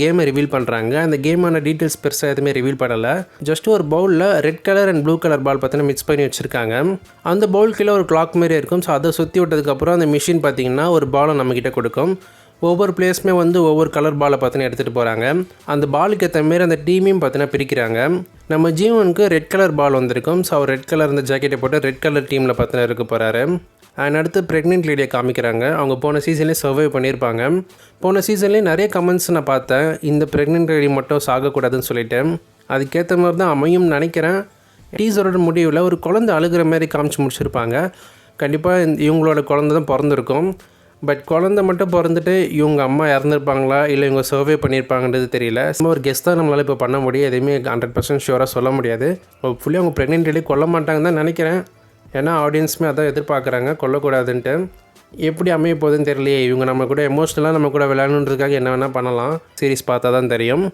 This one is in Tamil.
கேமை ரிவீல் பண்ணுறாங்க. அந்த கேமான டீட்டெயில்ஸ் பெருசாக எதுவுமே ரிவீல் பண்ணலை. ஜஸ்ட் ஒரு பவுலில் red colour and blue colour பால் பார்த்தீங்கன்னா மிக்ஸ் பண்ணி வச்சுருக்காங்க. அந்த பவுல் கீழே ஒரு கிளாக் மாரி இருக்கும். ஸோ அதை சுற்றி விட்டதுக்கப்புறம் அந்த மிஷின் பார்த்திங்கன்னா ஒரு பாலை நம்மக்கிட்ட கொடுக்கும். ஒவ்வொரு பிளேஸுமே வந்து ஒவ்வொரு கலர் பாலை பார்த்தீங்கன்னா எடுத்துகிட்டு போகிறாங்க. அந்த பாலுக்கு ஏற்ற மாரி அந்த டீமையும் பார்த்தீங்கன்னா பிரிக்கிறாங்க. நம்ம ஜீவனுக்கு ரெட் கலர் பால் வந்திருக்கும். ஸோ அவர் ரெட் கலர் இந்த ஜாக்கெட்டை போட்டு ரெட் கலர் டீமில் பார்த்தீங்கன்னா இருக்க போகிறாரு. அண்ட் அடுத்து ப்ரெக்னென்ட் லேடியை காமிக்கிறாங்க. அவங்க போன சீசன்லேயே சர்வை பண்ணியிருப்பாங்க. போன சீசன்லேயே நிறைய கமெண்ட்ஸ் நான் பார்த்தேன், இந்த ப்ரெக்னென்ட் லேடி மட்டும் சாகக்கூடாதுன்னு சொல்லிட்டு. அதுக்கேற்ற மாதிரி தான் அமையும் நினைக்கிறேன். டீசரோட முடிவில் ஒரு குழந்தை அழுகிற மாதிரி காமிச்சு முடிச்சிருப்பாங்க. கண்டிப்பாக இவங்களோட குழந்தை தான் பிறந்திருக்கும். பட் குழந்தை மட்டும் பிறந்துட்டு இவங்க அம்மா இறந்துருப்பாங்களா இல்லை இவங்க சர்வே பண்ணியிருப்பாங்கன்றது தெரியல. சும்மா ஒரு கெஸ்ட் தான் நம்மளால் இப்போ பண்ண முடியும். எதுவுமே 100% ஷூராக சொல்ல முடியாது. ஃபுல்லி அவங்க ப்ரெக்னென்ட் லேடி கொல்ல மாட்டாங்கன்னு தான் நினைக்கிறேன். ஏன்னா ஆடியன்ஸுமே அதான் எதிர்பார்க்குறாங்க, கொல்லக்கூடாதுன்ட்டு. எப்படி அமைய போகுதுன்னு தெரியலையே. இவங்க நம்ம கூட எமோஷ்னலாக நம்ம கூட விளையாடணுன்றதுக்காக என்ன வேணால் பண்ணலாம். சீரிஸ் பார்த்தா தான் தெரியும்.